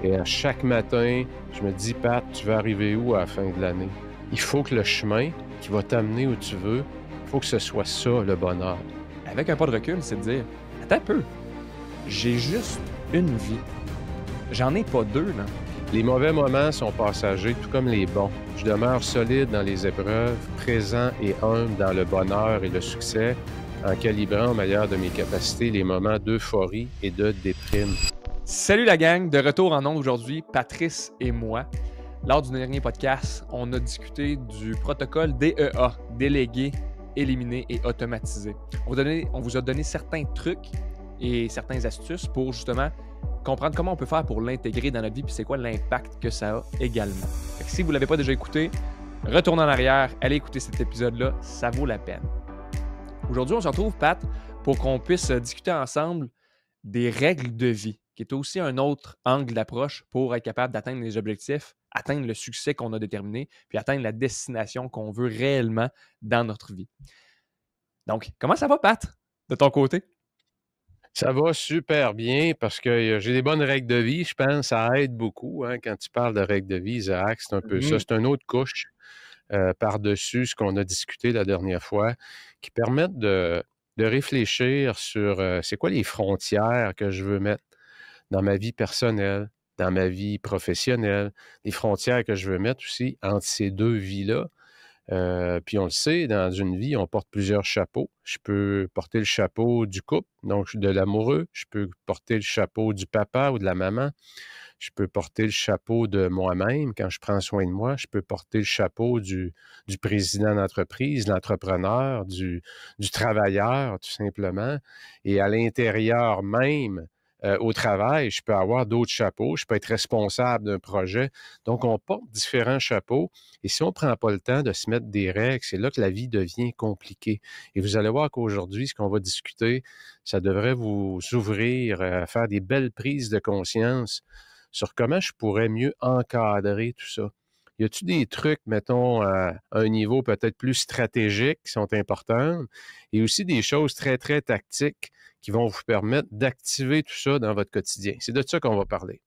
Et à chaque matin, je me dis, Pat, tu vas arriver où à la fin de l'année? Il faut que le chemin qui va t'amener où tu veux, il faut que ce soit ça, le bonheur. Avec un pas de recul, c'est de dire, attends un peu, j'ai juste une vie. J'en ai pas deux, là. Les mauvais moments sont passagers, tout comme les bons. Je demeure solide dans les épreuves, présent et humble dans le bonheur et le succès, en calibrant au meilleur de mes capacités les moments d'euphorie et de déprime. Salut la gang, de retour en ondes aujourd'hui, Patrice et moi. Lors du dernier podcast, on a discuté du protocole DEA, délégué, éliminé et automatisé. On vous a donné certains trucs et certaines astuces pour justement comprendre comment on peut faire pour l'intégrer dans notre vie, puis c'est quoi l'impact que ça a également. Fait que si vous ne l'avez pas déjà écouté, retournez en arrière, allez écouter cet épisode-là, ça vaut la peine. Aujourd'hui, on se retrouve, Pat, pour qu'on puisse discuter ensemble des règles de vie, qui est aussi un autre angle d'approche pour être capable d'atteindre les objectifs, atteindre le succès qu'on a déterminé, puis atteindre la destination qu'on veut réellement dans notre vie. Donc, comment ça va, Pat, de ton côté? Ça va super bien parce que j'ai des bonnes règles de vie. Je pense que ça aide beaucoup. Hein, quand tu parles de règles de vie, Isaac, c'est un peu ça. C'est une autre couche par-dessus ce qu'on a discuté la dernière fois qui permettent de réfléchir sur c'est quoi les frontières que je veux mettre dans ma vie personnelle, dans ma vie professionnelle, les frontières que je veux mettre aussi entre ces deux vies-là. Puis on le sait, dans une vie, on porte plusieurs chapeaux. Je peux porter le chapeau du couple, donc de l'amoureux. Je peux porter le chapeau du papa ou de la maman. Je peux porter le chapeau de moi-même quand je prends soin de moi. Je peux porter le chapeau du président d'entreprise, l'entrepreneur, du travailleur, tout simplement. Et à l'intérieur même, au travail, je peux avoir d'autres chapeaux. Je peux être responsable d'un projet. Donc, on porte différents chapeaux. Et si on ne prend pas le temps de se mettre des règles, c'est là que la vie devient compliquée. Et vous allez voir qu'aujourd'hui, ce qu'on va discuter, ça devrait vous ouvrir à faire des belles prises de conscience sur comment je pourrais mieux encadrer tout ça. Y a-t-il des trucs, mettons, à un niveau peut-être plus stratégique qui sont importants et aussi des choses très, très tactiques qui vont vous permettre d'activer tout ça dans votre quotidien? C'est de ça qu'on va parler.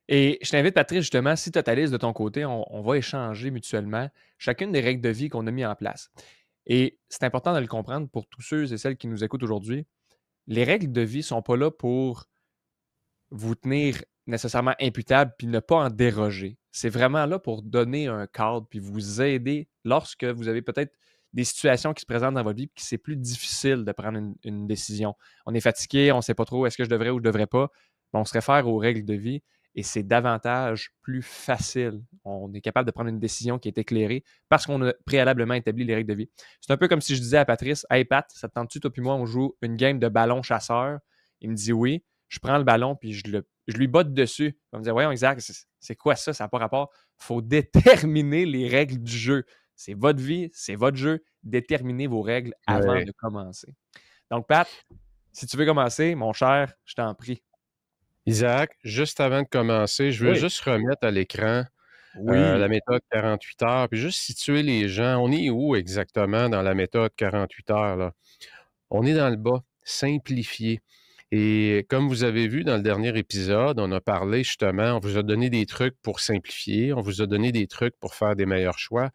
Et je t'invite, Patrice, justement, si tu as ta liste de ton côté, on va échanger mutuellement chacune des règles de vie qu'on a mis en place. Et c'est important de le comprendre pour tous ceux et celles qui nous écoutent aujourd'hui. Les règles de vie ne sont pas là pour vous tenir nécessairement imputable puis ne pas en déroger. C'est vraiment là pour donner un cadre puis vous aider lorsque vous avez peut-être des situations qui se présentent dans votre vie et que c'est plus difficile de prendre une décision. On est fatigué, on ne sait pas trop est-ce que je devrais ou je ne devrais pas. On se réfère aux règles de vie et c'est davantage plus facile. On est capable de prendre une décision qui est éclairée parce qu'on a préalablement établi les règles de vie. C'est un peu comme si je disais à Patrice, « Hey Pat, ça te tente-tu, toi puis moi, on joue une game de ballon chasseur? » Il me dit oui. Je prends le ballon puis je lui botte dessus. Il va me dire, voyons, Isaac, c'est quoi ça? Ça n'a pas rapport. Il faut déterminer les règles du jeu. C'est votre vie, c'est votre jeu. Déterminez vos règles avant de commencer. Donc, Pat, si tu veux commencer, mon cher, je t'en prie. Isaac, juste avant de commencer, je veux juste remettre à l'écran la méthode 48 heures, puis juste situer les gens. On est où exactement dans la méthode 48 heures, là? On est dans le bas, simplifié. Et comme vous avez vu dans le dernier épisode, on a parlé justement, on vous a donné des trucs pour simplifier, on vous a donné des trucs pour faire des meilleurs choix.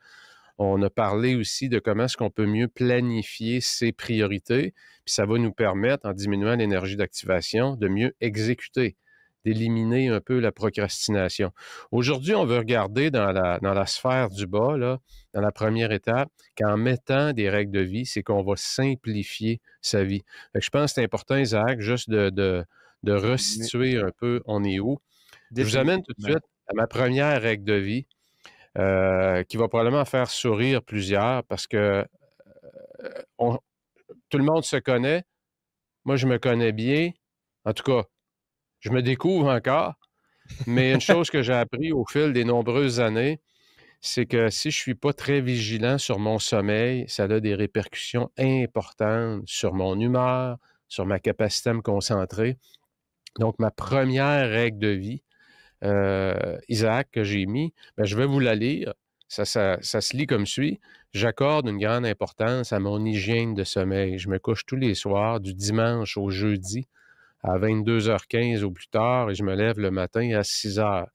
On a parlé aussi de comment est-ce qu'on peut mieux planifier ses priorités, puis ça va nous permettre, en diminuant l'énergie d'activation, de mieux exécuter, d'éliminer un peu la procrastination. Aujourd'hui, on veut regarder dans la sphère du bas, là, dans la première étape, qu'en mettant des règles de vie, c'est qu'on va simplifier sa vie. Fait que je pense que c'est important, Isaac, juste de resituer un peu on est où. Je vous amène tout de suite à ma première règle de vie, qui va probablement faire sourire plusieurs parce que tout le monde se connaît. Moi, je me connais bien. En tout cas, je me découvre encore. Mais une chose que j'ai appris au fil des nombreuses années, c'est que si je ne suis pas très vigilant sur mon sommeil, ça a des répercussions importantes sur mon humeur, sur ma capacité à me concentrer. Donc, ma première règle de vie, Isaac, que j'ai mis, je vais vous la lire. Ça se lit comme suit. J'accorde une grande importance à mon hygiène de sommeil. Je me couche tous les soirs, du dimanche au jeudi, à 22h15 au plus tard et je me lève le matin à 6h.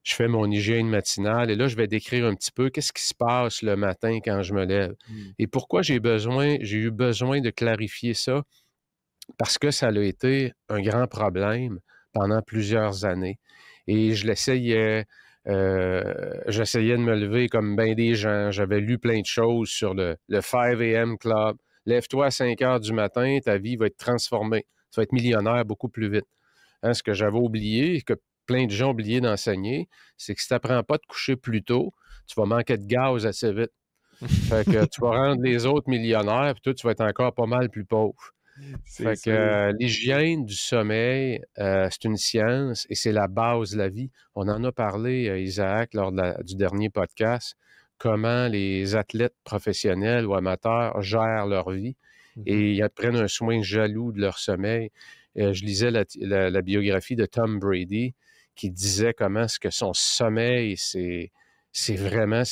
Je fais mon hygiène matinale et là, je vais décrire un petit peu qu'est-ce qui se passe le matin quand je me lève. Et pourquoi j'ai eu besoin de clarifier ça? Parce que ça a été un grand problème pendant plusieurs années. Et j'essayais de me lever comme bien des gens. J'avais lu plein de choses sur le 5 a.m. Club. Lève-toi à 5 heures du matin, ta vie va être transformée. Tu vas être millionnaire beaucoup plus vite. Hein, ce que j'avais oublié, que plein de gens ont oublié d'enseigner, c'est que si tu n'apprends pas à te coucher plus tôt, tu vas manquer de gaz assez vite. Fait que tu vas rendre les autres millionnaires, puis toi, tu vas être encore pas mal plus pauvre. Fait que l'hygiène du sommeil, c'est une science et c'est la base de la vie. On en a parlé, Isaac, lors du dernier podcast, comment les athlètes professionnels ou amateurs gèrent leur vie et ils prennent un soin jaloux de leur sommeil. Je lisais la biographie de Tom Brady qui disait comment est-ce que son sommeil, c'est vraiment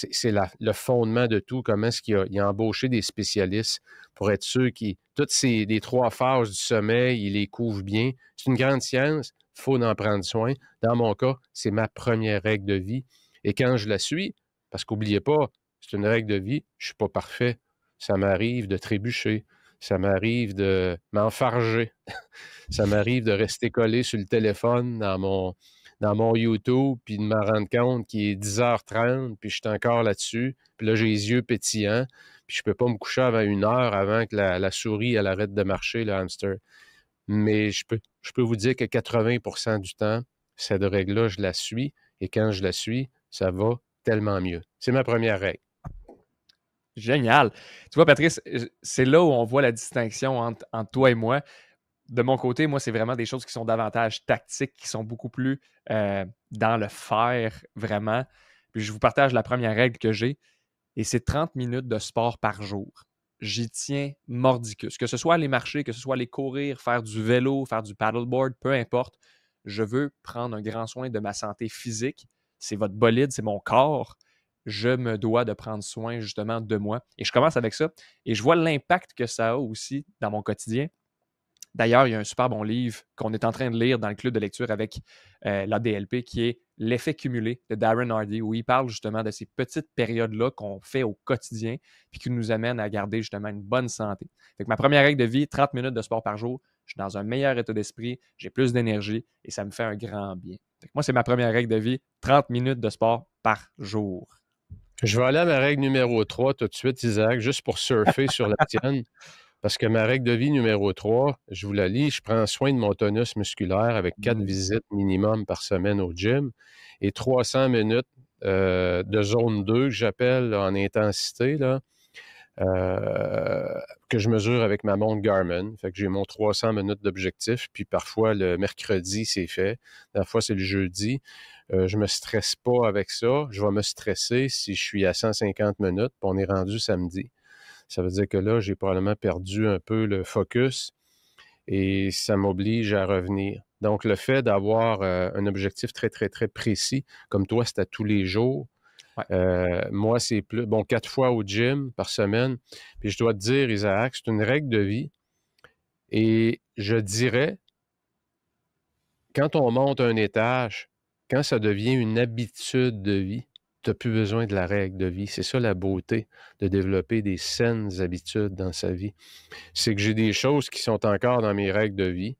le fondement de tout. Comment est-ce qu'il a embauché des spécialistes pour être sûr toutes les 3 phases du sommeil, il les couvre bien. C'est une grande science, il faut en prendre soin. Dans mon cas, c'est ma première règle de vie. Et quand je la suis, parce qu'oubliez pas, c'est une règle de vie, je ne suis pas parfait. Ça m'arrive de trébucher, ça m'arrive de m'enfarger, ça m'arrive de rester collé sur le téléphone dans mon YouTube, puis de me rendre compte qu'il est 10h30, puis je suis encore là-dessus, puis là, j'ai les yeux pétillants, puis je ne peux pas me coucher avant 1 heure avant que la souris, elle arrête de marcher, le hamster. Mais je peux vous dire que 80% du temps, cette règle-là, je la suis, et quand je la suis, ça va tellement mieux. C'est ma première règle. Génial. Tu vois, Patrice, c'est là où on voit la distinction entre toi et moi. De mon côté, moi, c'est vraiment des choses qui sont davantage tactiques, qui sont beaucoup plus dans le faire, vraiment. Puis je vous partage la première règle que j'ai, et c'est 30 minutes de sport par jour. J'y tiens mordicus. Que ce soit aller marcher, que ce soit aller courir, faire du vélo, faire du paddleboard, peu importe. Je veux prendre un grand soin de ma santé physique. C'est votre bolide, c'est mon corps. Je me dois de prendre soin justement de moi. Et je commence avec ça. Et je vois l'impact que ça a aussi dans mon quotidien. D'ailleurs, il y a un super bon livre qu'on est en train de lire dans le club de lecture avec l'ADLP qui est L'effet cumulé de Darren Hardy, où il parle justement de ces petites périodes-là qu'on fait au quotidien puis qui nous amènent à garder justement une bonne santé. Fait que ma première règle de vie, 30 minutes de sport par jour, je suis dans un meilleur état d'esprit, j'ai plus d'énergie et ça me fait un grand bien. Fait que moi, c'est ma première règle de vie, 30 minutes de sport par jour. Je vais aller à ma règle numéro 3 tout de suite, Isaac, juste pour surfer sur la tienne. Parce que ma règle de vie numéro 3, je vous la lis, je prends soin de mon tonus musculaire avec 4 visites minimum par semaine au gym et 300 minutes de zone 2 que j'appelle en intensité, là, que je mesure avec ma montre Garmin. Fait que j'ai mon 300 minutes d'objectif, puis parfois le mercredi, c'est fait. Parfois, c'est le jeudi. Je ne me stresse pas avec ça. Je vais me stresser si je suis à 150 minutes, puis on est rendu samedi. Ça veut dire que là, j'ai probablement perdu un peu le focus et ça m'oblige à revenir. Donc, le fait d'avoir un objectif très, très, très précis, comme toi, c'est à tous les jours. Ouais. Moi, c'est plus, 4 fois au gym par semaine. Puis je dois te dire, Isaac, c'est une règle de vie. Et je dirais, quand on monte un étage, quand ça devient une habitude de vie, tu n'as plus besoin de la règle de vie. C'est ça la beauté de développer des saines habitudes dans sa vie. C'est que j'ai des choses qui sont encore dans mes règles de vie,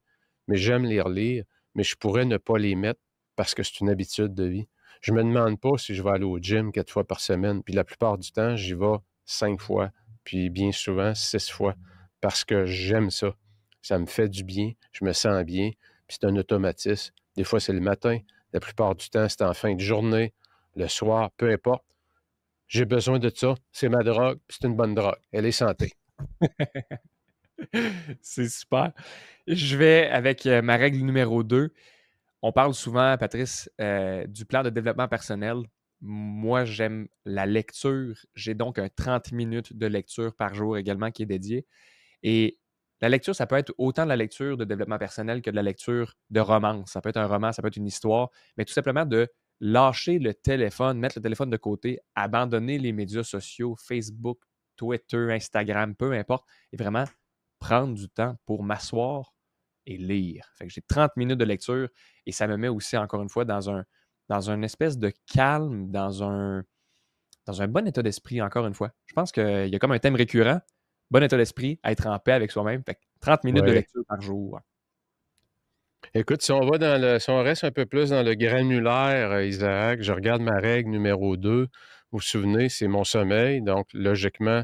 mais j'aime les relire, mais je pourrais ne pas les mettre parce que c'est une habitude de vie. Je ne me demande pas si je vais aller au gym 4 fois par semaine, puis la plupart du temps, j'y vais 5 fois, puis bien souvent 6 fois, parce que j'aime ça. Ça me fait du bien, je me sens bien, puis c'est un automatisme. Des fois, c'est le matin, la plupart du temps, c'est en fin de journée, le soir, peu importe. J'ai besoin de ça, c'est ma drogue, puis c'est une bonne drogue. Elle est santé. C'est super. Je vais avec ma règle numéro 2. On parle souvent, Patrice, du plan de développement personnel. Moi, j'aime la lecture. J'ai donc un 30 minutes de lecture par jour également qui est dédié. Et la lecture, ça peut être autant de la lecture de développement personnel que de la lecture de romance. Ça peut être un roman, ça peut être une histoire, mais tout simplement de lâcher le téléphone, mettre le téléphone de côté, abandonner les médias sociaux, Facebook, Twitter, Instagram, peu importe, et vraiment prendre du temps pour m'asseoir et lire. Fait que j'ai 30 minutes de lecture et ça me met aussi, encore une fois, dans une espèce de calme, dans un bon état d'esprit, encore une fois. Je pense qu'il y a comme un thème récurrent, bon état d'esprit, être en paix avec soi-même. Fait que 30 minutes de Oui. lecture par jour. Écoute, si on reste un peu plus dans le granulaire, Isaac, je regarde ma règle numéro 2. Vous vous souvenez, c'est mon sommeil. Donc, logiquement,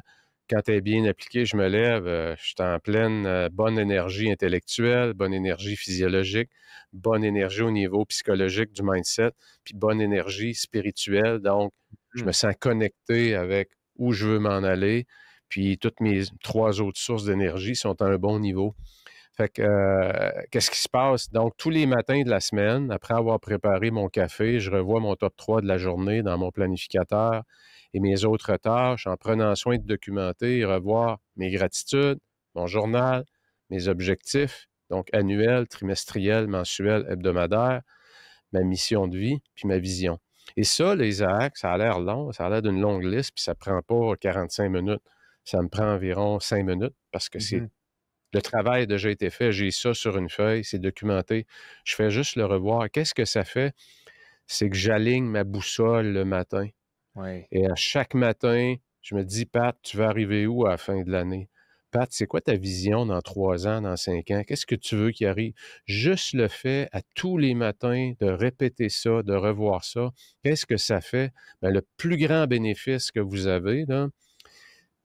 quand elle est bien appliquée, je me lève, je suis en pleine bonne énergie intellectuelle, bonne énergie physiologique, bonne énergie au niveau psychologique du mindset, puis bonne énergie spirituelle. Donc, je me sens connecté avec où je veux m'en aller, puis toutes mes 3 autres sources d'énergie sont à un bon niveau. Fait que, qu'est-ce qui se passe? Donc, tous les matins de la semaine, après avoir préparé mon café, je revois mon top 3 de la journée dans mon planificateur et mes autres tâches en prenant soin de documenter et revoir mes gratitudes, mon journal, mes objectifs, donc annuels, trimestriels, mensuels, hebdomadaires, ma mission de vie, puis ma vision. Et ça, les Isaac, ça a l'air long, ça a l'air d'une longue liste, puis ça ne prend pas 45 minutes. Ça me prend environ 5 minutes parce que c'est le travail a déjà été fait, j'ai ça sur une feuille, c'est documenté. Je fais juste le revoir. Qu'est-ce que ça fait? C'est que j'aligne ma boussole le matin. Ouais. Et à chaque matin, je me dis, Pat, tu vas arriver où à la fin de l'année? Pat, c'est quoi ta vision dans 3 ans, dans 5 ans? Qu'est-ce que tu veux qui arrive? Juste le fait à tous les matins de répéter ça, de revoir ça, qu'est-ce que ça fait? Bien, le plus grand bénéfice que vous avez, là,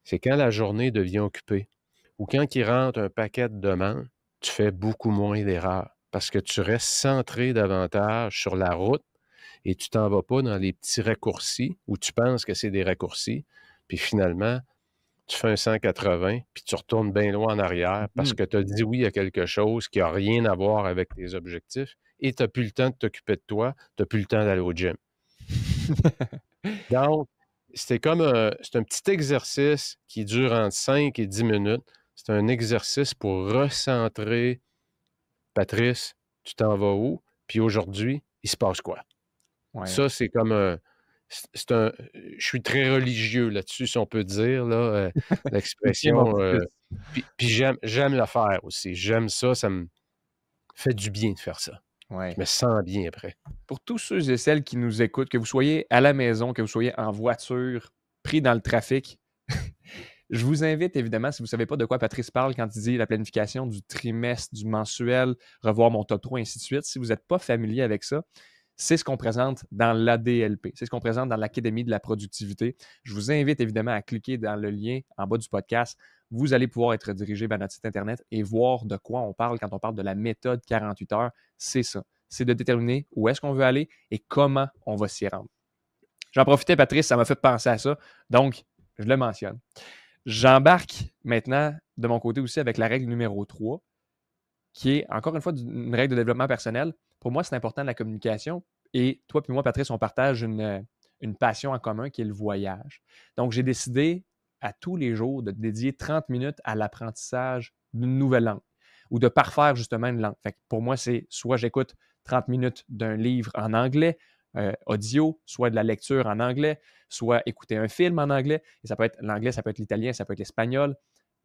c'est quand la journée devient occupée ou quand il rentre un paquet de demandes, tu fais beaucoup moins d'erreurs parce que tu restes centré davantage sur la route et tu t'en vas pas dans les petits raccourcis où tu penses que c'est des raccourcis. Puis finalement, tu fais un 180 puis tu retournes bien loin en arrière parce que tu as dit oui à quelque chose qui n'a rien à voir avec tes objectifs et tu n'as plus le temps de t'occuper de toi, tu n'as plus le temps d'aller au gym. Donc, c'est un petit exercice qui dure entre 5 et 10 minutes. C'est un exercice pour recentrer. Patrice, tu t'en vas où? Puis aujourd'hui, il se passe quoi? Ouais. Ça, c'est comme un. Je suis très religieux là-dessus, si on peut dire, là, l'expression. Puis j'aime le faire aussi. J'aime ça, ça me fait du bien de faire ça. Ouais. Je me sens bien après. Pour tous ceux et celles qui nous écoutent, que vous soyez à la maison, que vous soyez en voiture, pris dans le trafic, je vous invite évidemment, si vous ne savez pas de quoi Patrice parle quand il dit la planification du trimestre, du mensuel, revoir mon top 3, ainsi de suite, si vous n'êtes pas familier avec ça, c'est ce qu'on présente dans l'ADLP, c'est ce qu'on présente dans l'Académie de la productivité. Je vous invite évidemment à cliquer dans le lien en bas du podcast. Vous allez pouvoir être dirigé vers notre site Internet et voir de quoi on parle quand on parle de la méthode 48 heures. C'est ça. C'est de déterminer où est-ce qu'on veut aller et comment on va s'y rendre. J'en profitais, Patrice, ça m'a fait penser à ça. Donc, je le mentionne. J'embarque maintenant de mon côté aussi avec la règle numéro 3, qui est encore une fois une règle de développement personnel. Pour moi, c'est important la communication. Et toi puis moi, Patrice, on partage une passion en commun qui est le voyage. Donc, j'ai décidé à tous les jours de dédier 30 minutes à l'apprentissage d'une nouvelle langue ou de parfaire justement une langue. Fait que pour moi, c'est soit j'écoute 30 minutes d'un livre en anglais, audio, soit de la lecture en anglais, soit écouter un film en anglais. Et ça peut être l'anglais, ça peut être l'italien, ça peut être l'espagnol.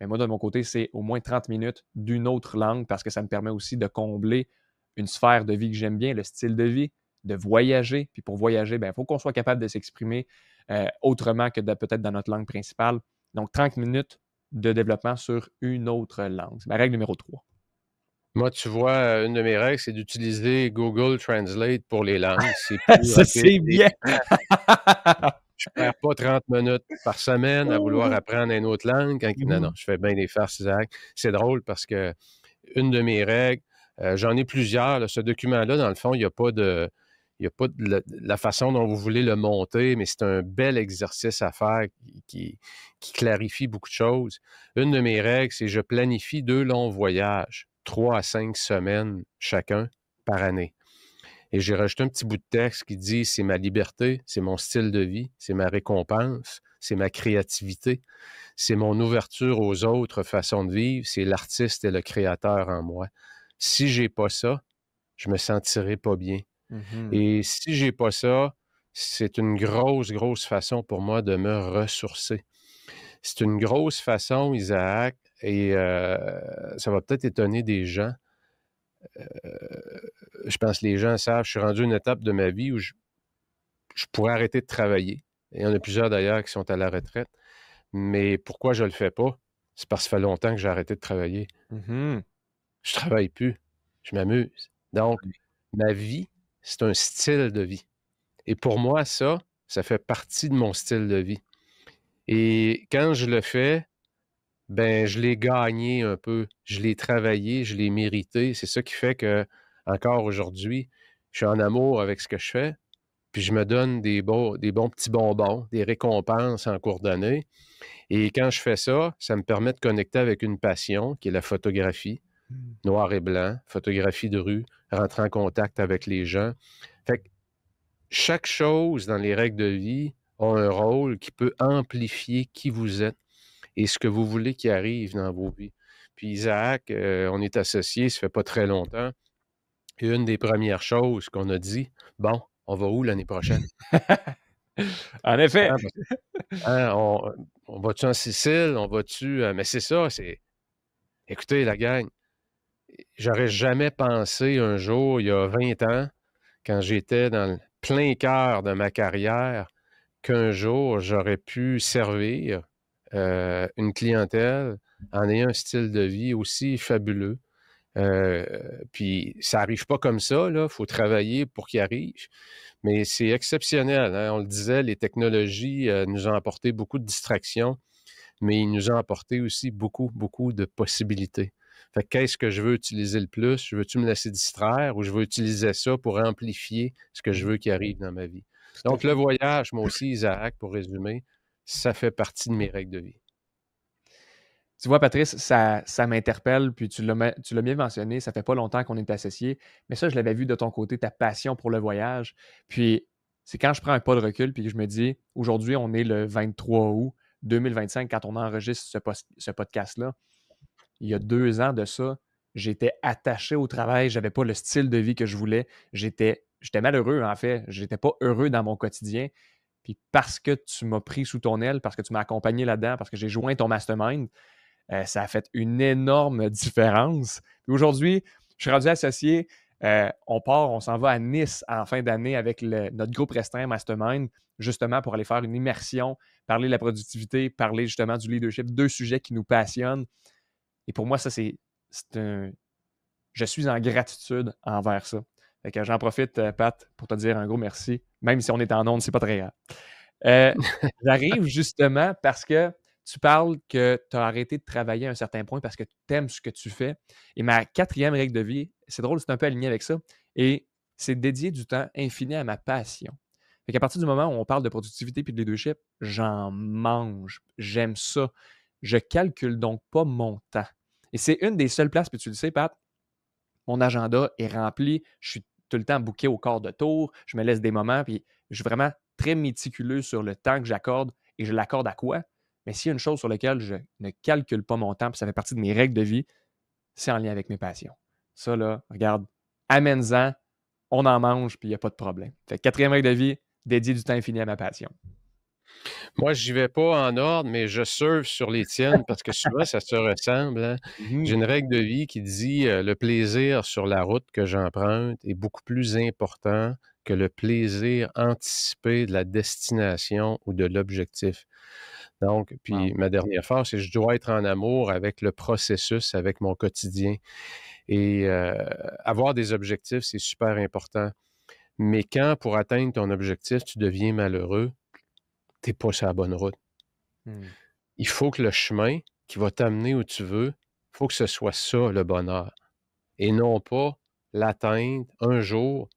Mais moi, de mon côté, c'est au moins 30 minutes d'une autre langue parce que ça me permet aussi de combler une sphère de vie que j'aime bien, le style de vie, de voyager. Puis pour voyager, il faut qu'on soit capable de s'exprimer autrement que peut-être dans notre langue principale. Donc, 30 minutes de développement sur une autre langue. C'est ma règle numéro 3. Moi, tu vois, une de mes règles, c'est d'utiliser Google Translate pour les langues. C'est plus Ça, rapide. c'est bien! Je ne perds pas 30 minutes par semaine à vouloir apprendre une autre langue. Non, je fais bien des farces, Isaac. C'est drôle parce que une de mes règles, j'en ai plusieurs. Là, ce document-là, dans le fond, il n'y a pas de la façon dont vous voulez le monter, mais c'est un bel exercice à faire qui clarifie beaucoup de choses. Une de mes règles, c'est je planifie 2 longs voyages, 3 à 5 semaines chacun par année. Et j'ai rajouté un petit bout de texte qui dit « C'est ma liberté, c'est mon style de vie, c'est ma récompense, c'est ma créativité, c'est mon ouverture aux autres façons de vivre, c'est l'artiste et le créateur en moi. Si j'ai pas ça, je me sentirai pas bien. Et si j'ai pas ça, c'est une grosse, grosse façon pour moi de me ressourcer. C'est une grosse façon, Isaac, et ça va peut-être étonner des gens, je pense que les gens savent, je suis rendu à une étape de ma vie où je pourrais arrêter de travailler. Il y en a plusieurs d'ailleurs qui sont à la retraite. Mais pourquoi je le fais pas? C'est parce que ça fait longtemps que j'ai arrêté de travailler. Mhm. Je travaille plus. Je m'amuse. Donc, ma vie, c'est un style de vie. Et pour moi, ça fait partie de mon style de vie. Et quand je le fais, ben, je l'ai gagné un peu. Je l'ai travaillé, je l'ai mérité. C'est ça qui fait que, encore aujourd'hui, je suis en amour avec ce que je fais. Puis je me donne des bons petits bonbons, des récompenses en cours d'année. Et quand je fais ça, ça me permet de connecter avec une passion qui est la photographie, noir et blanc, photographie de rue, rentrer en contact avec les gens. Fait que chaque chose dans les règles de vie a un rôle qui peut amplifier qui vous êtes et ce que vous voulez qui arrive dans vos vies. Puis Isaac, on est associés, ça fait pas très longtemps. Et une des premières choses qu'on a dit, bon, on va où l'année prochaine? En effet. Hein, hein, on va-tu en Sicile? On va-tu. Mais c'est ça, c'est. Écoutez, la gang, j'aurais jamais pensé un jour, il y a 20 ans, quand j'étais dans le plein cœur de ma carrière, qu'un jour, j'aurais pu servir une clientèle en ayant un style de vie aussi fabuleux. Puis ça n'arrive pas comme ça, là. Il faut travailler pour qu'il arrive. Mais c'est exceptionnel, hein. On le disait, les technologies nous ont apporté beaucoup de distractions, mais ils nous ont apporté aussi beaucoup, beaucoup de possibilités. Fait que qu'est-ce que je veux utiliser le plus? Je veux-tu me laisser distraire ou je veux utiliser ça pour amplifier ce que je veux qui arrive dans ma vie? Tout à Donc, le fait. voyage, moi aussi, Isaac, pour résumer, ça fait partie de mes règles de vie. Tu vois, Patrice, ça m'interpelle, puis tu l'as bien mentionné, ça fait pas longtemps qu'on est associés, mais ça, je l'avais vu de ton côté, ta passion pour le voyage. Puis, c'est quand je prends un pas de recul, puis que je me dis, aujourd'hui, on est le 23 août 2025, quand on enregistre ce podcast-là. Il y a 2 ans de ça, j'étais attaché au travail, j'avais pas le style de vie que je voulais. J'étais malheureux, en fait. J'étais pas heureux dans mon quotidien. Puis parce que tu m'as pris sous ton aile, parce que tu m'as accompagné là-dedans, parce que j'ai joint ton mastermind, ça a fait une énorme différence. Puis aujourd'hui, je suis rendu associé. On s'en va à Nice en fin d'année avec notre groupe restreint Mastermind, justement pour aller faire une immersion, parler de la productivité, parler justement du leadership, 2 sujets qui nous passionnent. Et pour moi, ça, c'est un. Je suis en gratitude envers ça. Fait que j'en profite, Pat, pour te dire un gros merci. Même si on est en onde, c'est pas très grave. J'arrive justement parce que tu parles que tu as arrêté de travailler à un certain point parce que tu aimes ce que tu fais. Et ma 4e règle de vie, c'est drôle, c'est un peu aligné avec ça. Et c'est dédier du temps infini à ma passion. Fait qu'à partir du moment où on parle de productivité et de leadership, j'en mange. J'aime ça. Je calcule donc pas mon temps. Et c'est une des seules places, puis tu le sais, Pat, mon agenda est rempli. Je suis tout le temps booké au quart de tour. Je me laisse des moments, puis je suis vraiment très méticuleux sur le temps que j'accorde et je l'accorde à quoi. Mais s'il y a une chose sur laquelle je ne calcule pas mon temps, puis ça fait partie de mes règles de vie, c'est en lien avec mes passions. Ça, là, regarde, amène-en, on en mange, puis il n'y a pas de problème. Fait que 4e règle de vie, dédier du temps infini à ma passion. Moi, j'y vais pas en ordre, mais je surfe sur les tiennes parce que souvent, ça se ressemble, hein. J'ai une règle de vie qui dit le plaisir sur la route que j'emprunte est beaucoup plus important que le plaisir anticipé de la destination ou de l'objectif. Donc, Wow. puis ma dernière phrase, c'est je dois être en amour avec le processus, avec mon quotidien. Et avoir des objectifs, c'est super important. Mais quand, pour atteindre ton objectif, tu deviens malheureux, tu n'es pas sur la bonne route. Hmm. Il faut que le chemin qui va t'amener où tu veux, il faut que ce soit ça, le bonheur. Et non pas l'atteindre un jour,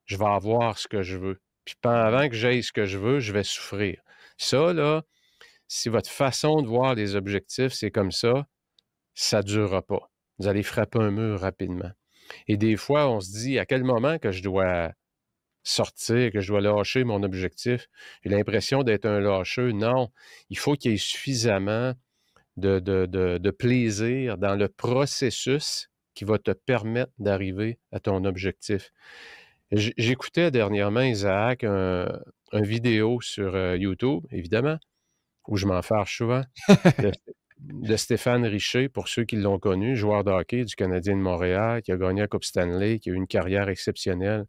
je vais avoir ce que je veux. Puis pendant que j'aie ce que je veux, je vais souffrir. Ça, là, si votre façon de voir les objectifs, c'est comme ça ne durera pas. Vous allez frapper un mur rapidement. Et des fois, on se dit à quel moment que je dois sortir, que je dois lâcher mon objectif. J'ai l'impression d'être un lâcheux. Non, il faut qu'il y ait suffisamment de plaisir dans le processus qui va te permettre d'arriver à ton objectif. J'écoutais dernièrement, Isaac, un vidéo sur YouTube, évidemment, où je m'en fâche souvent. de Stéphane Richer, pour ceux qui l'ont connu, joueur de hockey du Canadien de Montréal, qui a gagné la Coupe Stanley, qui a eu une carrière exceptionnelle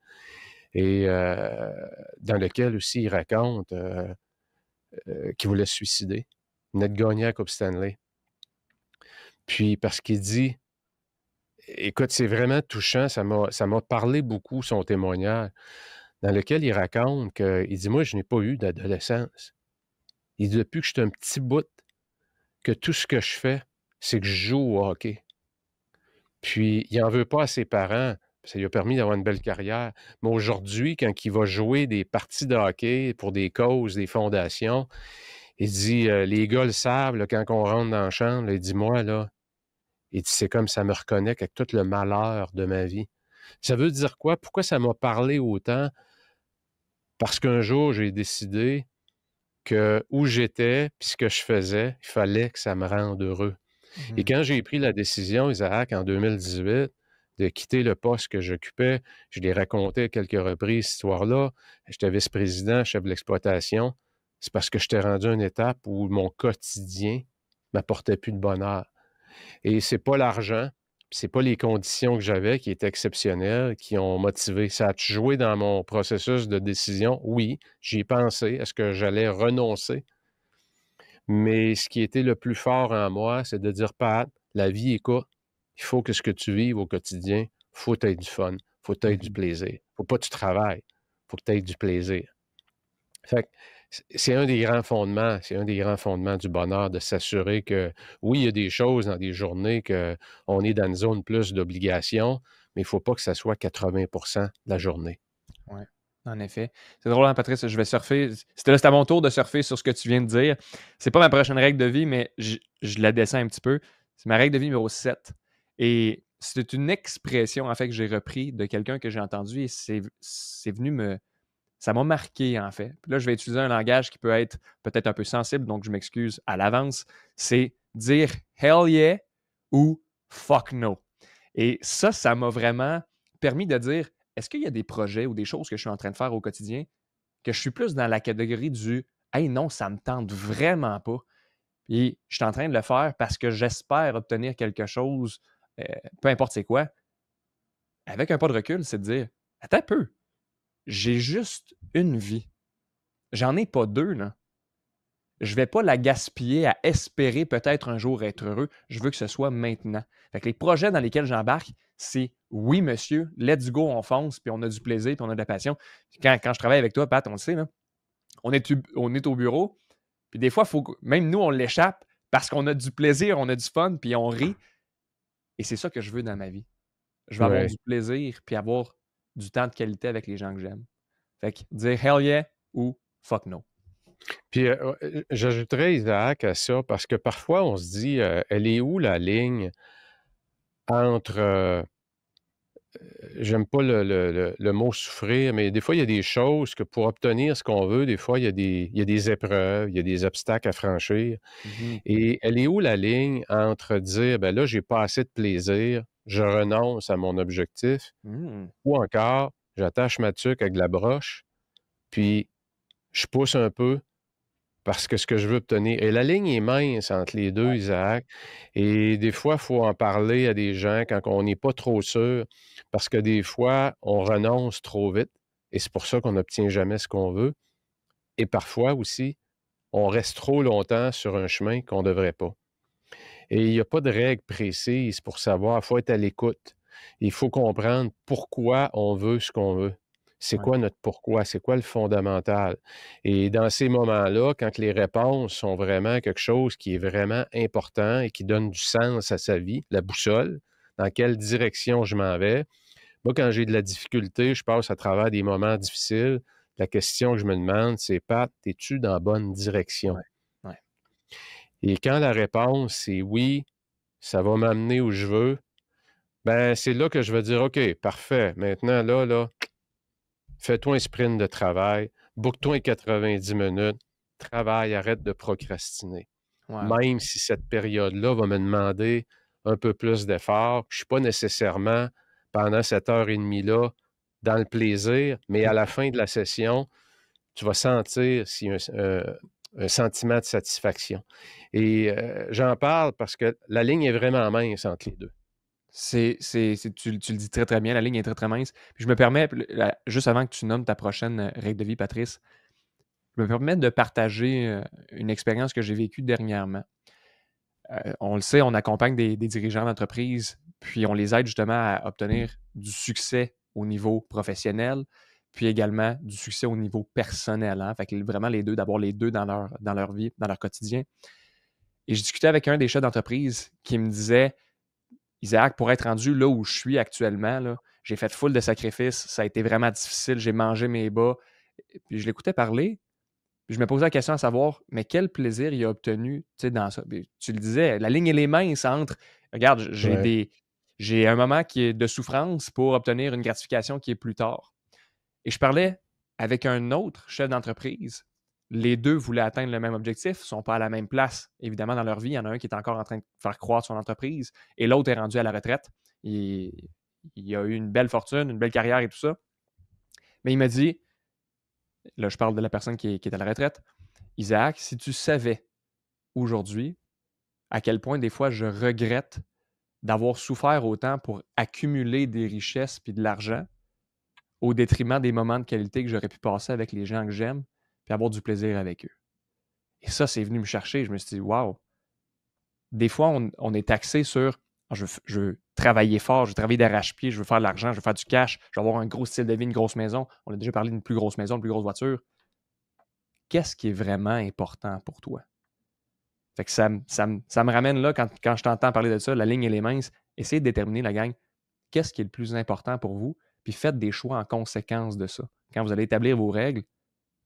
et dans lequel aussi il raconte qu'il voulait se suicider. Il venait de gagner la Coupe Stanley. Puis parce qu'il dit, écoute, c'est vraiment touchant, ça m'a parlé beaucoup, son témoignage, dans lequel il raconte qu'il dit, moi, je n'ai pas eu d'adolescence. Il dit, depuis que je suis un petit bout, que tout ce que je fais, c'est que je joue au hockey. Puis, il n'en veut pas à ses parents, ça lui a permis d'avoir une belle carrière. Mais aujourd'hui, quand il va jouer des parties de hockey pour des causes, des fondations, il dit, les gars le savent, là, quand on rentre dans la chambre, là, il dit, moi, là, il dit, c'est comme ça me reconnecte avec tout le malheur de ma vie. Ça veut dire quoi? Pourquoi ça m'a parlé autant? Parce qu'un jour, j'ai décidé que où j'étais, puis ce que je faisais, il fallait que ça me rende heureux. Et quand j'ai pris la décision, Isaac, en 2018, de quitter le poste que j'occupais, je l'ai raconté à quelques reprises, cette histoire-là, j'étais vice-président, chef de l'exploitation, c'est parce que j'étais rendu à une étape où mon quotidien m'apportait plus de bonheur. Et c'est pas l'argent, c'est pas les conditions que j'avais qui étaient exceptionnelles, qui ont motivé. Ça a joué dans mon processus de décision. Oui, j'y ai pensé. Est-ce que j'allais renoncer? Mais ce qui était le plus fort en moi, c'est de dire, Pat, la vie est courte. Il faut que ce que tu vives au quotidien, faut que tu aies du fun, faut que tu aies du plaisir. Faut pas que tu travailles, faut que tu aies du plaisir. Fait que c'est un des grands fondements du bonheur de s'assurer que, oui, il y a des choses dans des journées qu'on est dans une zone plus d'obligation, mais il ne faut pas que ça soit 80% de la journée. Oui, en effet. C'est drôle, hein, Patrice, je vais surfer. C'était à mon tour de surfer sur ce que tu viens de dire. C'est pas ma prochaine règle de vie, mais je la descends un petit peu. C'est ma règle de vie numéro 7. Et c'est une expression, en fait, que j'ai repris de quelqu'un que j'ai entendu et c'est venu me... Ça m'a marqué, en fait. Puis là, je vais utiliser un langage qui peut être peut-être un peu sensible, donc je m'excuse à l'avance. C'est dire hell yeah ou fuck no. Et ça m'a vraiment permis de dire est-ce qu'il y a des projets ou des choses que je suis en train de faire au quotidien que je suis plus dans la catégorie du hey non, ça me tente vraiment pas. Puis je suis en train de le faire parce que j'espère obtenir quelque chose, peu importe c'est quoi. Avec un pas de recul, c'est de dire attends un peu, j'ai juste une vie. J'en ai pas deux, là. Je ne vais pas la gaspiller à espérer peut-être un jour être heureux. Je veux que ce soit maintenant. Fait que les projets dans lesquels j'embarque, c'est oui, monsieur, let's go, on fonce, puis on a du plaisir, puis on a de la passion. Quand je travaille avec toi, Pat, on le sait, là, on est au bureau, puis des fois, même nous, on l'échappe parce qu'on a du plaisir, on a du fun, puis on rit. Et c'est ça que je veux dans ma vie. Je veux avoir du plaisir, puis avoir du temps de qualité avec les gens que j'aime. Fait que dire hell yeah ou fuck no. Puis j'ajouterais, Isaac, à ça, parce que parfois, on se dit, elle est où la ligne entre, j'aime pas le mot souffrir, mais des fois, il y a des choses que pour obtenir ce qu'on veut, des fois, il y a des épreuves, il y a des obstacles à franchir. Et elle est où la ligne entre dire, ben là, j'ai pas assez de plaisir, je renonce à mon objectif, ou encore, j'attache ma tuque avec de la broche, puis je pousse un peu, parce que ce que je veux obtenir. Et la ligne est mince entre les deux, Isaac. Et des fois, il faut en parler à des gens quand on n'est pas trop sûr, parce que des fois, on renonce trop vite. Et c'est pour ça qu'on n'obtient jamais ce qu'on veut. Et parfois aussi, on reste trop longtemps sur un chemin qu'on ne devrait pas. Et il n'y a pas de règle précise pour savoir. Il faut être à l'écoute. Il faut comprendre pourquoi on veut ce qu'on veut. C'est quoi notre pourquoi? C'est quoi le fondamental? Et dans ces moments-là, quand les réponses sont vraiment quelque chose qui est vraiment important et qui donne du sens à sa vie, la boussole, dans quelle direction je m'en vais. Moi, quand j'ai de la difficulté, je passe à travers des moments difficiles. La question que je me demande, c'est Pat, es-tu dans la bonne direction? Ouais. Et quand la réponse, c'est oui, ça va m'amener où je veux, ben c'est là que je vais dire OK, parfait. Maintenant, là, fais-toi un sprint de travail, book-toi un 90 minutes, travaille, arrête de procrastiner. Même si cette période-là va me demander un peu plus d'effort, je ne suis pas nécessairement pendant cette heure et demie-là dans le plaisir, mais à la fin de la session, tu vas sentir si un sentiment de satisfaction. Et j'en parle parce que la ligne est vraiment mince entre les deux. Tu le dis très, très bien, la ligne est très, très mince. Puis je me permets, juste avant que tu nommes ta prochaine règle de vie, Patrice, je me permets de partager une expérience que j'ai vécue dernièrement. On le sait, on accompagne des dirigeants d'entreprise, puis on les aide justement à obtenir du succès au niveau professionnel, puis également du succès au niveau personnel. Hein? Fait que vraiment les deux, d'avoir les deux dans leur vie, dans leur quotidien. Et je discutais avec un des chefs d'entreprise qui me disait, Isaac, pour être rendu là où je suis actuellement, là, j'ai fait full de sacrifices, ça a été vraiment difficile, j'ai mangé mes bas. Puis je l'écoutais parler, puis je me posais la question à savoir, mais quel plaisir il a obtenu dans ça. Puis tu le disais, la ligne elle est mince entre, regarde, Ouais. j'ai un moment qui est de souffrance pour obtenir une gratification qui est plus tard. Et je parlais avec un autre chef d'entreprise. Les deux voulaient atteindre le même objectif, ne sont pas à la même place, évidemment, dans leur vie. Il y en a un qui est encore en train de faire croître son entreprise et l'autre est rendu à la retraite. Il a eu une belle fortune, une belle carrière et tout ça. Mais il m'a dit, là, je parle de la personne qui est à la retraite, Isaac, si tu savais aujourd'hui à quel point des fois je regrette d'avoir souffert autant pour accumuler des richesses puis de l'argent au détriment des moments de qualité que j'aurais pu passer avec les gens que j'aime puis avoir du plaisir avec eux. Et ça, c'est venu me chercher. Je me suis dit, waouh, des fois, on est taxé sur je veux travailler fort, je veux travailler d'arrache-pied, je veux faire de l'argent, je veux faire du cash, je veux avoir un gros style de vie, une grosse maison. On a déjà parlé d'une plus grosse maison, d'une plus grosse voiture. Qu'est-ce qui est vraiment important pour toi? Fait que ça me ramène là, quand je t'entends parler de ça, la ligne elle est mince. Essayez de déterminer, la gang, qu'est-ce qui est le plus important pour vous, puis faites des choix en conséquence de ça. Quand vous allez établir vos règles,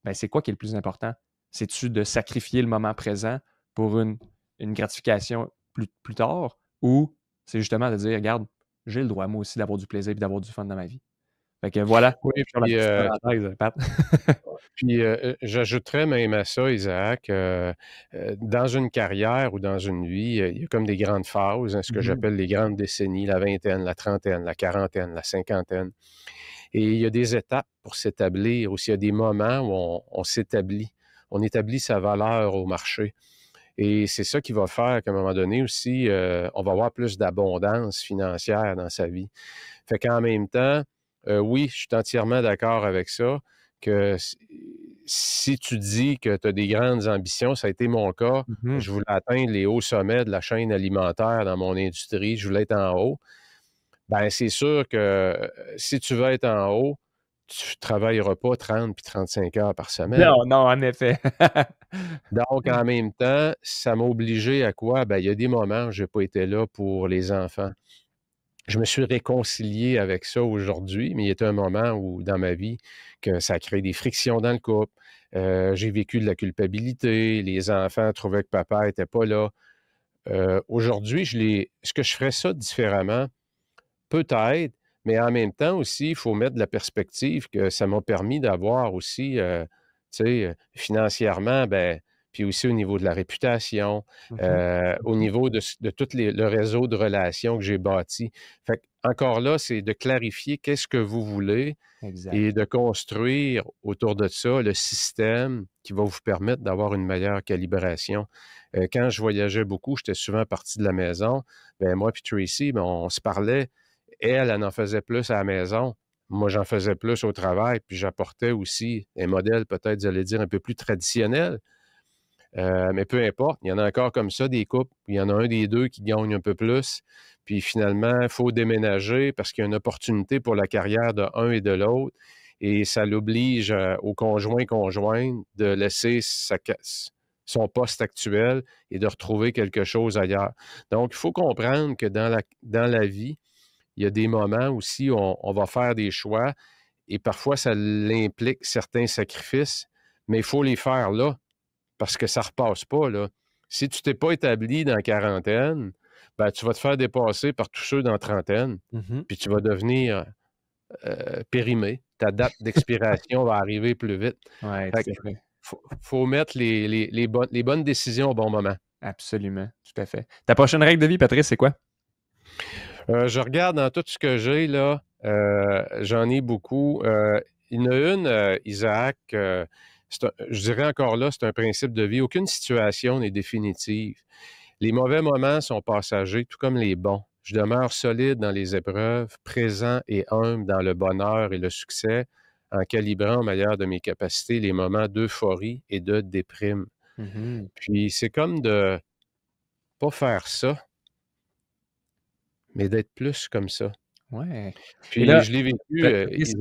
ben, c'est quoi qui est le plus important? C'est-tu de sacrifier le moment présent pour une gratification plus tard, ou c'est justement de dire, regarde, j'ai le droit moi aussi d'avoir du plaisir et d'avoir du fun dans ma vie. Fait que voilà, Oui, sur la puis, petite parenthèse, Pat. puis j'ajouterais même à ça, Isaac, dans une carrière ou dans une vie, il y a comme des grandes phases, hein, ce que Mhm. j'appelle les grandes décennies, la vingtaine, la trentaine, la quarantaine, la cinquantaine. Et il y a des étapes pour s'établir, aussi il y a des moments où on s'établit, on établit sa valeur au marché. Et c'est ça qui va faire qu'à un moment donné aussi, on va avoir plus d'abondance financière dans sa vie. Fait qu'en même temps, oui, je suis entièrement d'accord avec ça, que si tu dis que tu as des grandes ambitions, ça a été mon cas, Mhm. je voulais atteindre les hauts sommets de la chaîne alimentaire dans mon industrie, je voulais être en haut. Ben c'est sûr que si tu veux être en haut, tu ne travailleras pas 30 puis 35 heures par semaine. Non, non, en effet. Donc, en même temps, ça m'a obligé à quoi? Ben, il y a des moments où je n'ai pas été là pour les enfants. Je me suis réconcilié avec ça aujourd'hui, mais il y a un moment où, dans ma vie, que ça a créé des frictions dans le couple. J'ai vécu de la culpabilité. Les enfants trouvaient que papa n'était pas là. Aujourd'hui, est-ce que je ferais ça différemment? Peut-être, mais en même temps aussi, il faut mettre de la perspective que ça m'a permis d'avoir aussi, tu sais, financièrement, ben, puis aussi au niveau de la réputation, Mhm. au Mhm. niveau de tout le réseau de relations que j'ai bâti. Fait encore là, c'est de clarifier qu'est-ce que vous voulez Exact. et de construire autour de ça le système qui va vous permettre d'avoir une meilleure calibration. Quand je voyageais beaucoup, j'étais souvent parti de la maison. Ben moi puis Tracy, ben, on se parlait. Elle en faisait plus à la maison. Moi, j'en faisais plus au travail, puis j'apportais aussi un modèle, peut-être, j'allais dire, un peu plus traditionnel. Mais peu importe, il y en a encore comme ça, des couples. Il y en a un des deux qui gagne un peu plus. Puis finalement, il faut déménager parce qu'il y a une opportunité pour la carrière de un et de l'autre. Et ça l'oblige au conjoint-conjointe de laisser son poste actuel et de retrouver quelque chose ailleurs. Donc, il faut comprendre que dans la vie, il y a des moments aussi où on va faire des choix et parfois ça implique certains sacrifices, mais il faut les faire là parce que ça ne repasse pas, là. Si tu t'es pas établi dans la quarantaine, ben, tu vas te faire dépasser par tous ceux dans la trentaine, Mhm. puis tu vas devenir périmé. Ta date d'expiration va arriver plus vite. Ouais, Fait tout à que fait. faut mettre les bonnes décisions au bon moment. Absolument, tout à fait. Ta prochaine règle de vie, Patrice, c'est quoi? Je regarde dans tout ce que j'ai là, j'en ai beaucoup. Il y en a une, Isaac, je dirais encore là, c'est un principe de vie. Aucune situation n'est définitive. Les mauvais moments sont passagers, tout comme les bons. Je demeure solide dans les épreuves, présent et humble dans le bonheur et le succès, en calibrant au meilleur de mes capacités les moments d'euphorie et de déprime. Mhm. Puis c'est comme de pas faire ça, mais d'être plus comme ça. Ouais. Et Puis là, je l'ai vécu, Fabrice,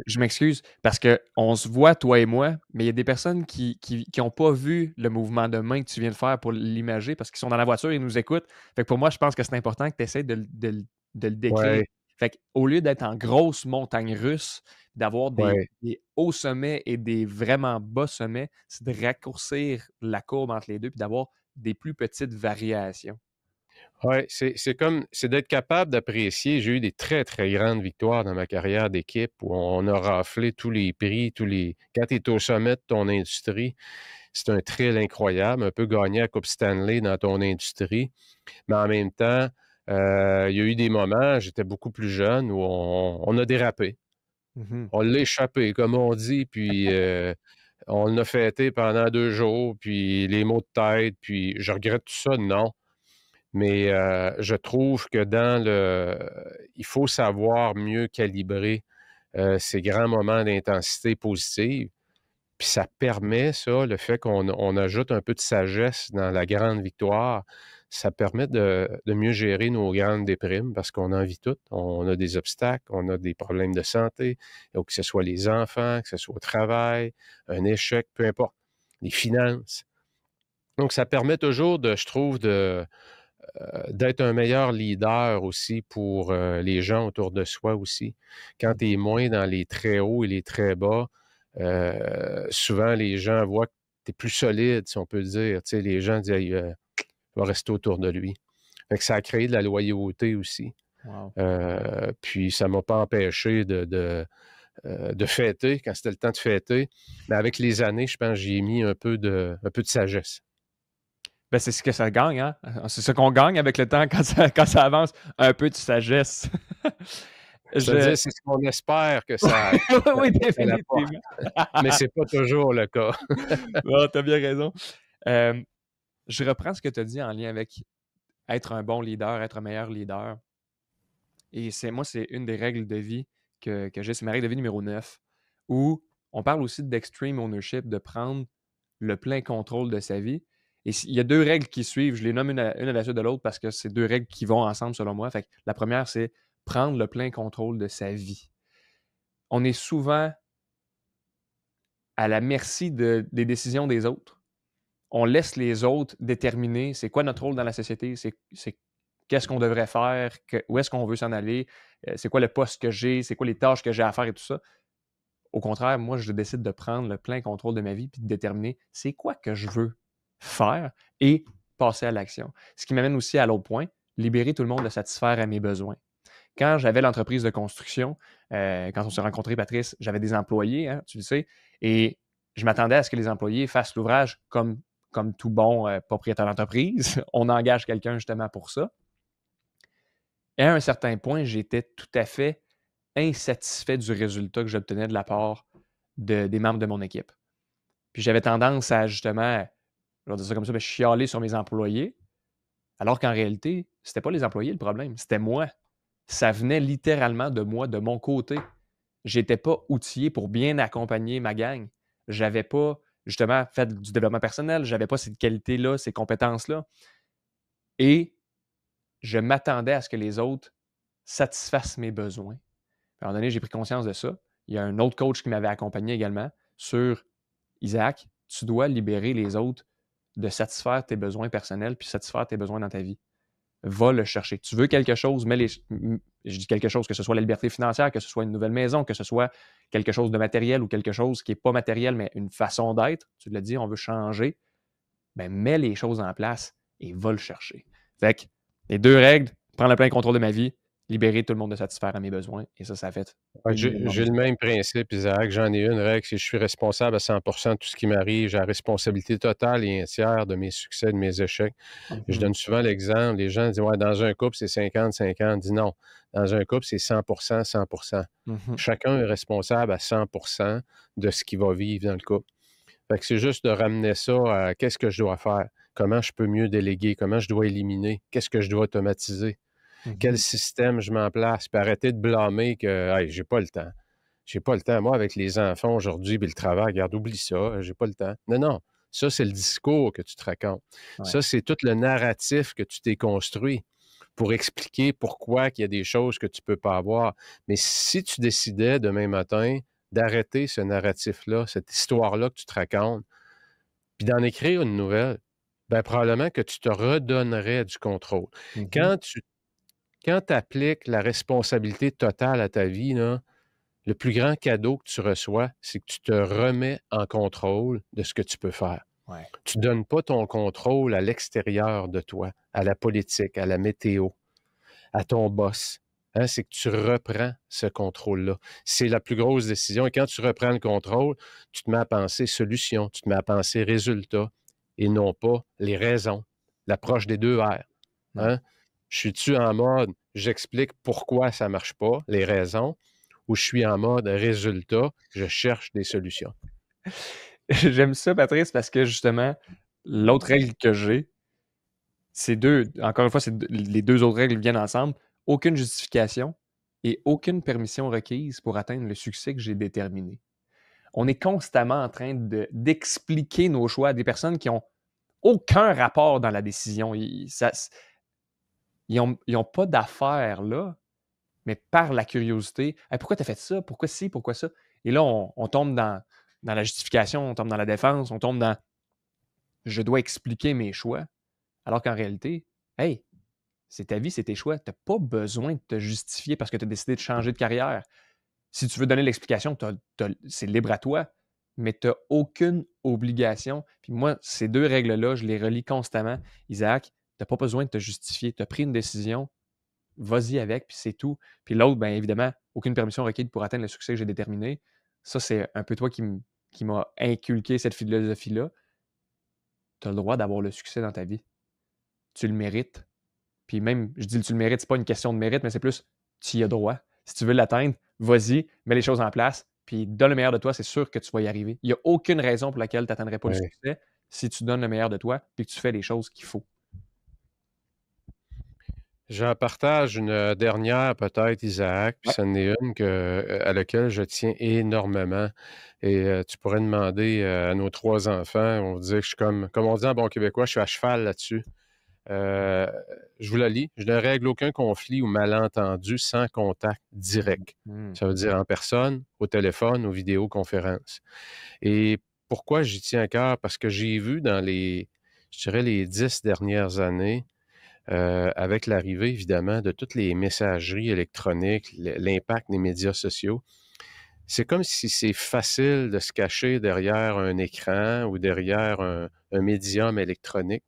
je m'excuse parce qu'on se voit, toi et moi, mais il y a des personnes qui ont pas vu le mouvement de main que tu viens de faire pour l'imager parce qu'ils sont dans la voiture et nous écoutent. Fait que pour moi, je pense que c'est important que tu essaies de le décrire. ouais, Fait qu'au lieu d'être en grosse montagne russe, d'avoir ouais. des hauts sommets et des vraiment bas sommets, c'est de raccourcir la courbe entre les deux puis d'avoir des plus petites variations. Oui, c'est d'être capable d'apprécier. J'ai eu des très, très grandes victoires dans ma carrière d'équipe où on a raflé tous les prix, quand tu es au sommet de ton industrie, c'est un thrill incroyable, un peu gagner la Coupe Stanley dans ton industrie. Mais en même temps, il y a eu des moments, j'étais beaucoup plus jeune, où on a dérapé. Mhm. On l'a échappé, comme on dit, puis on l'a fêté pendant 2 jours, puis les maux de tête, puis je regrette tout ça, non. Mais je trouve que il faut savoir mieux calibrer ces grands moments d'intensité positive. Puis ça permet, ça, le fait qu'on ajoute un peu de sagesse dans la grande victoire, ça permet de mieux gérer nos grandes déprimes parce qu'on en vit toutes. On a des obstacles, on a des problèmes de santé, donc que ce soit les enfants, que ce soit au travail, un échec, peu importe, les finances. Donc, ça permet toujours je trouve, d'être un meilleur leader aussi pour les gens autour de soi aussi. Quand tu es moins dans les très hauts et les très bas, souvent les gens voient que tu es plus solide, si on peut dire. Tu sais, les gens disent hey, va rester autour de lui. Fait que ça a créé de la loyauté aussi. Wow. Puis ça ne m'a pas empêché de fêter quand c'était le temps de fêter. Mais avec les années, je pense que j'y ai mis un peu de sagesse. Ben, c'est ce que ça gagne, hein? C'est ce qu'on gagne avec le temps quand ça avance, un peu de sagesse. Je C'est-à-dire, c'est ce qu'on espère que ça oui, oui, l'apporte, définitivement. mais c'est pas toujours le cas. Non, tu as bien raison. Je reprends ce que tu as dit en lien avec être un bon leader, être un meilleur leader et c'est une des règles de vie que j'ai, c'est ma règle de vie numéro 9 où on parle aussi d'extreme ownership, de prendre le plein contrôle de sa vie et il y a 2 règles qui suivent, je les nomme une à la suite de l'autre parce que c'est 2 règles qui vont ensemble selon moi. Fait que la première, c'est prendre le plein contrôle de sa vie. On est souvent à la merci des décisions des autres. On laisse les autres déterminer c'est quoi notre rôle dans la société, c'est qu'est-ce qu'on devrait faire, où est-ce qu'on veut s'en aller, c'est quoi le poste que j'ai, c'est quoi les tâches que j'ai à faire et tout ça. Au contraire, moi, je décide de prendre le plein contrôle de ma vie puis de déterminer c'est quoi que je veux faire et passer à l'action. Ce qui m'amène aussi à l'autre point, libérer tout le monde de satisfaire à mes besoins. Quand j'avais l'entreprise de construction, quand on s'est rencontrés, Patrice, j'avais des employés, hein, tu le sais, et je m'attendais à ce que les employés fassent l'ouvrage comme tout bon propriétaire d'entreprise. On engage quelqu'un justement pour ça. Et à un certain point, j'étais tout à fait insatisfait du résultat que j'obtenais de la part des membres de mon équipe. Puis j'avais tendance à justement, je vais dire ça comme ça, mais chialer sur mes employés, alors qu'en réalité, c'était pas les employés le problème, c'était moi. Ça venait littéralement de moi, de mon côté. J'étais pas outillé pour bien accompagner ma gang. J'avais pas justement fait du développement personnel, j'avais pas cette qualité-là, ces compétences-là. Et je m'attendais à ce que les autres satisfassent mes besoins. À un moment donné, j'ai pris conscience de ça. Il y a un autre coach qui m'avait accompagné également sur Isaac, tu dois libérer les autres de satisfaire tes besoins personnels puis satisfaire tes besoins dans ta vie. Va le chercher. Tu veux quelque chose, je dis quelque chose, que ce soit la liberté financière, que ce soit une nouvelle maison, que ce soit quelque chose de matériel ou quelque chose qui n'est pas matériel, mais une façon d'être. Tu l'as dit, on veut changer. Ben, mets les choses en place et va le chercher. Fait que les 2 règles, prendre le plein contrôle de ma vie, libérer tout le monde de satisfaire à mes besoins. Et ça fait Ouais, une j'ai le même principe, Isaac. J'en ai une règle, c'est que je suis responsable à 100 de tout ce qui m'arrive. J'ai la responsabilité totale et entière de mes succès, de mes échecs. Je donne souvent l'exemple. Les gens disent ouais, dans un couple, c'est 50-50. Je dis non. Dans un couple, c'est 100 100 Mhm. Chacun est responsable à 100 de ce qu'il va vivre dans le couple. Fait que c'est juste de ramener ça à qu'est-ce que je dois faire? Comment je peux mieux déléguer? Comment je dois éliminer? Qu'est-ce que je dois automatiser? Quel Mhm. système je mets en place? Puis arrêter de blâmer que hey, j'ai pas le temps. J'ai pas le temps. Moi, avec les enfants aujourd'hui, puis le travail, regarde, oublie ça, j'ai pas le temps. Non, non. Ça, c'est le discours que tu te racontes. Ouais. Ça, c'est tout le narratif que tu t'es construit pour expliquer pourquoi il y a des choses que tu peux pas avoir. Mais si tu décidais demain matin d'arrêter ce narratif-là, cette histoire-là que tu te racontes, puis d'en écrire une nouvelle, ben probablement que tu te redonnerais du contrôle. Mhm. Quand tu quand appliques la responsabilité totale à ta vie, là, le plus grand cadeau que tu reçois, c'est que tu te remets en contrôle de ce que tu peux faire. Ouais. Tu ne donnes pas ton contrôle à l'extérieur de toi, à la politique, à la météo, à ton boss. Hein, c'est que tu reprends ce contrôle-là. C'est la plus grosse décision. Et quand tu reprends le contrôle, tu te mets à penser solution, tu te mets à penser résultat et non pas les raisons. L'approche des deux R. Ouais. Hein? Je suis-tu en mode j'explique pourquoi ça ne marche pas, les raisons, ou je suis en mode résultat, je cherche des solutions. J'aime ça, Patrice, parce que justement, l'autre règle que j'ai, c'est deux, encore une fois, les deux autres règles viennent ensemble. Aucune justification et aucune permission requise pour atteindre le succès que j'ai déterminé. On est constamment en train d'expliquer nos choix à des personnes qui n'ont aucun rapport dans la décision. Ils ont pas d'affaires là, mais par la curiosité. Hey, pourquoi tu as fait ça? Pourquoi ci? Pourquoi ça? Et là, on tombe dans la justification, on tombe dans la défense, on tombe dans je dois expliquer mes choix. Alors qu'en réalité, hey, c'est ta vie, c'est tes choix. Tu n'as pas besoin de te justifier parce que tu as décidé de changer de carrière. Si tu veux donner l'explication, c'est libre à toi, mais tu n'as aucune obligation. Puis moi, ces deux règles-là, je les relis constamment. Isaac, tu n'as pas besoin de te justifier. Tu as pris une décision, vas-y avec, puis c'est tout. Puis l'autre, bien évidemment, aucune permission requise pour atteindre le succès que j'ai déterminé. Ça, c'est un peu toi qui m'a inculqué cette philosophie-là. Tu as le droit d'avoir le succès dans ta vie. Tu le mérites. Puis même, je dis tu le mérites, c'est pas une question de mérite, mais c'est plus tu y as droit. Si tu veux l'atteindre, vas-y, mets les choses en place, puis donne le meilleur de toi, c'est sûr que tu vas y arriver. Il n'y a aucune raison pour laquelle tu n'atteindrais pas le Oui. succès si tu donnes le meilleur de toi puis que tu fais les choses qu'il faut. J'en partage une dernière peut-être, Isaac, puis Ouais. c'en est une à laquelle je tiens énormément. Et tu pourrais demander à nos 3 enfants, on va dire que je suis comme on dit en bon québécois, je suis à cheval là-dessus. Euh, je vous la lis. Je ne règle aucun conflit ou malentendu sans contact direct. Mmh. Ça veut dire en personne, au téléphone, aux vidéoconférences. Et pourquoi j'y tiens à cœur? Parce que j'ai vu dans je dirais, les 10 dernières années, avec l'arrivée, évidemment, de toutes les messageries électroniques, l'impact des médias sociaux, c'est comme si c'est facile de se cacher derrière un écran ou derrière un médium électronique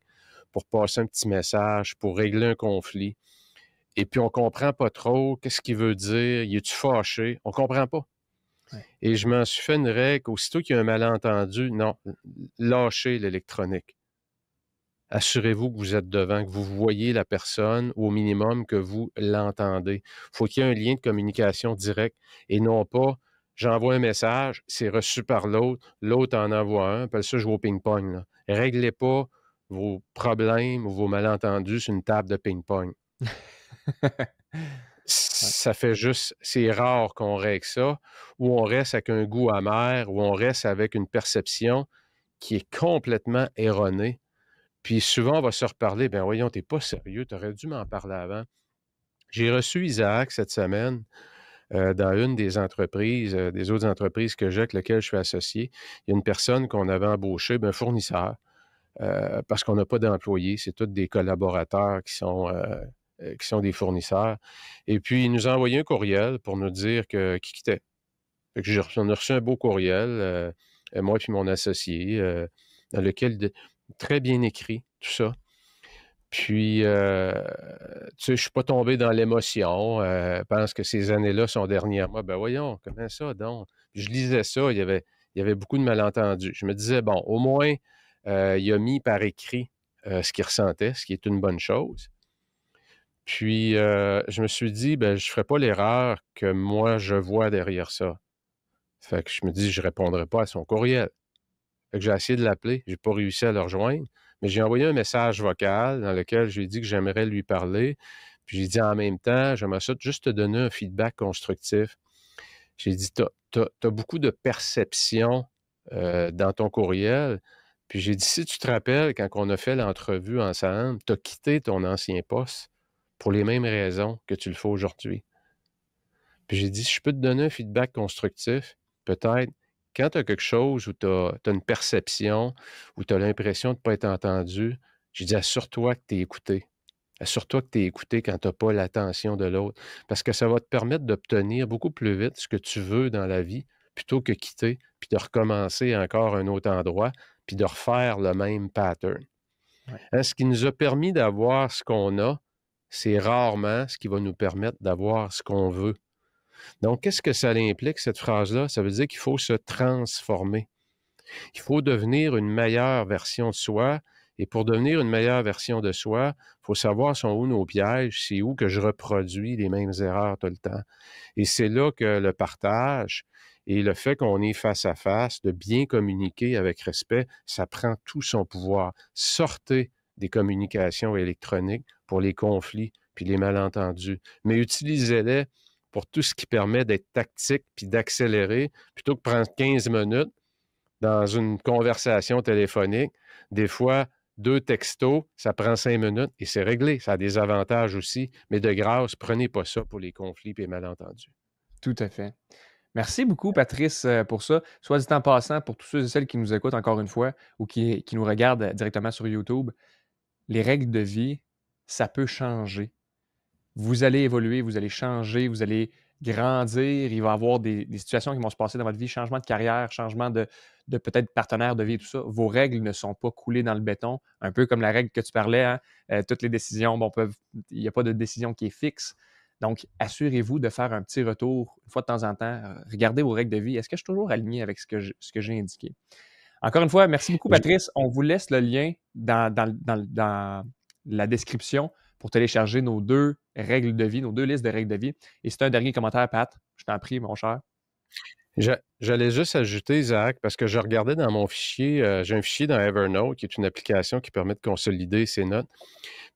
pour passer un petit message, pour régler un conflit. Et puis, on ne comprend pas trop qu'est-ce qu'il veut dire. Il est-tu fâché? On ne comprend pas. Ouais. Et je m'en suis fait une règle. Aussitôt qu'il y a un malentendu, non, lâchez l'électronique. Assurez-vous que vous êtes devant, que vous voyez la personne, ou au minimum que vous l'entendez. Il faut qu'il y ait un lien de communication direct et non pas j'envoie un message, c'est reçu par l'autre, l'autre en envoie un, appelle ça jouer au ping-pong. Là. Réglez pas vos problèmes ou vos malentendus sur une table de ping-pong. Ouais. Ça fait juste, c'est rare qu'on règle ça, ou on reste avec un goût amer, ou on reste avec une perception qui est complètement erronée. Puis souvent, on va se reparler, ben voyons, t'es pas sérieux, tu aurais dû m'en parler avant. J'ai reçu Isaac cette semaine dans une des entreprises, des autres entreprises que j'ai avec lesquelles je suis associé. Il y a une personne qu'on avait embauchée, un fournisseur, parce qu'on n'a pas d'employés, c'est tous des collaborateurs qui sont des fournisseurs. Et puis, il nous a envoyé un courriel pour nous dire qu'il quittait. Fait que on a reçu un beau courriel, moi et mon associé, dans lequel, très bien écrit, tout ça. Puis, tu sais, je ne suis pas tombé dans l'émotion. Je pense que ces années-là sont derrière moi. Ben voyons, comment ça donc? Puis je lisais ça, il y avait beaucoup de malentendus. Je me disais, bon, au moins, il a mis par écrit ce qu'il ressentait, ce qui est une bonne chose. Puis, je me suis dit, ben, je ne ferai pas l'erreur que moi, je vois derrière ça. Fait que je me dis, je ne répondrai pas à son courriel. Fait que j'ai essayé de l'appeler, j'ai pas réussi à le rejoindre, mais j'ai envoyé un message vocal dans lequel je lui ai dit que j'aimerais lui parler. Puis j'ai dit en même temps, j'aimerais ça juste te donner un feedback constructif. J'ai dit, tu as beaucoup de perception dans ton courriel. Puis j'ai dit, si tu te rappelles, quand on a fait l'entrevue ensemble, tu as quitté ton ancien poste pour les mêmes raisons que tu le fais aujourd'hui. Puis j'ai dit, si je peux te donner un feedback constructif, peut-être quand tu as quelque chose où tu as une perception, où tu as l'impression de ne pas être entendu, j'ai dit, assure-toi que tu es écouté. Assure-toi que tu es écouté quand tu n'as pas l'attention de l'autre. Parce que ça va te permettre d'obtenir beaucoup plus vite ce que tu veux dans la vie, plutôt que quitter, puis de recommencer encore un autre endroit, puis de refaire le même pattern. Ouais. Hein, ce qui nous a permis d'avoir ce qu'on a, c'est rarement ce qui va nous permettre d'avoir ce qu'on veut. Donc, qu'est-ce que ça implique, cette phrase-là? Ça veut dire qu'il faut se transformer. Il faut devenir une meilleure version de soi. Et pour devenir une meilleure version de soi, il faut savoir sont où nos pièges, c'est où que je reproduis les mêmes erreurs tout le temps. Et c'est là que le partage et le fait qu'on est face à face, de bien communiquer avec respect, ça prend tout son pouvoir. Sortez des communications électroniques pour les conflits puis les malentendus, mais utilisez-les pour tout ce qui permet d'être tactique puis d'accélérer, plutôt que prendre 15 minutes dans une conversation téléphonique. Des fois, 2 textos, ça prend 5 minutes et c'est réglé. Ça a des avantages aussi, mais de grâce, prenez pas ça pour les conflits et les malentendus. Tout à fait. Merci beaucoup, Patrice, pour ça. Soit dit en passant, pour tous ceux et celles qui nous écoutent encore une fois ou qui nous regardent directement sur YouTube, les règles de vie, ça peut changer. Vous allez évoluer, vous allez changer, vous allez grandir. Il va y avoir des situations qui vont se passer dans votre vie, changement de carrière, changement de peut-être partenaire de vie et tout ça. Vos règles ne sont pas coulées dans le béton. Un peu comme la règle que tu parlais, hein, toutes les décisions, bon, il n'y a pas de décision qui est fixe. Donc, assurez-vous de faire un petit retour une fois de temps en temps. Regardez vos règles de vie. Est-ce que je suis toujours aligné avec ce que j'ai indiqué? Encore une fois, merci beaucoup, Patrice. On vous laisse le lien dans la description pour télécharger nos 2 règles de vie, nos 2 listes de règles de vie. Et c'est un dernier commentaire, Pat. Je t'en prie, mon cher. J'allais juste ajouter, Isaac, parce que je regardais dans mon fichier, j'ai un fichier dans Evernote, qui est une application qui permet de consolider ses notes.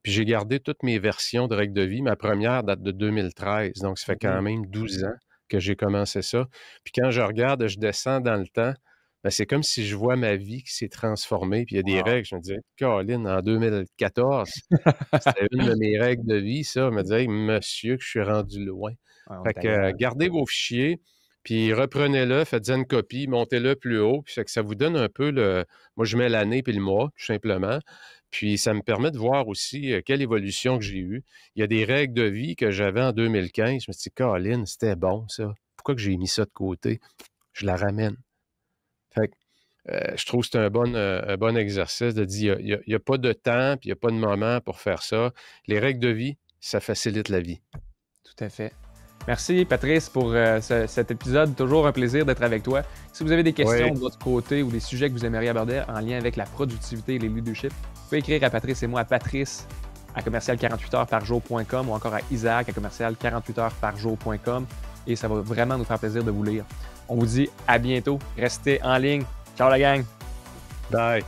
Puis j'ai gardé toutes mes versions de règles de vie. Ma première date de 2013, donc ça fait quand même 12 ans que j'ai commencé ça. Puis quand je regarde, je descends dans le temps, ben c'est comme si je vois ma vie qui s'est transformée. Puis il y a des règles, je me disais, Colin, en 2014, c'était une de mes règles de vie, ça. Je me disais, hey, monsieur, que je suis rendu loin. Fait que gardez vos fichiers, puis reprenez-le, faites-en une copie, montez-le plus haut, puis que ça vous donne un peu le... Moi, je mets l'année puis le mois, tout simplement. Puis ça me permet de voir aussi quelle évolution que j'ai eue. Il y a des règles de vie que j'avais en 2015. Je me suis dit, Colin, c'était bon, ça. Pourquoi que j'ai mis ça de côté? Je la ramène. Fait que je trouve que c'est un bon exercice de dire, il n'y a pas de temps, puis il n'y a pas de moment pour faire ça. Les règles de vie, ça facilite la vie. Tout à fait. Merci, Patrice, pour cet épisode. Toujours un plaisir d'être avec toi. Si vous avez des questions de votre côté ou des sujets que vous aimeriez aborder en lien avec la productivité et les leadership, vous pouvez écrire à Patrice et moi à patrice@commercial48heuresparjour.com ou encore à isaac@commercial48heuresparjour.com et ça va vraiment nous faire plaisir de vous lire. On vous dit à bientôt. Restez en ligne. Ciao la gang! Bye!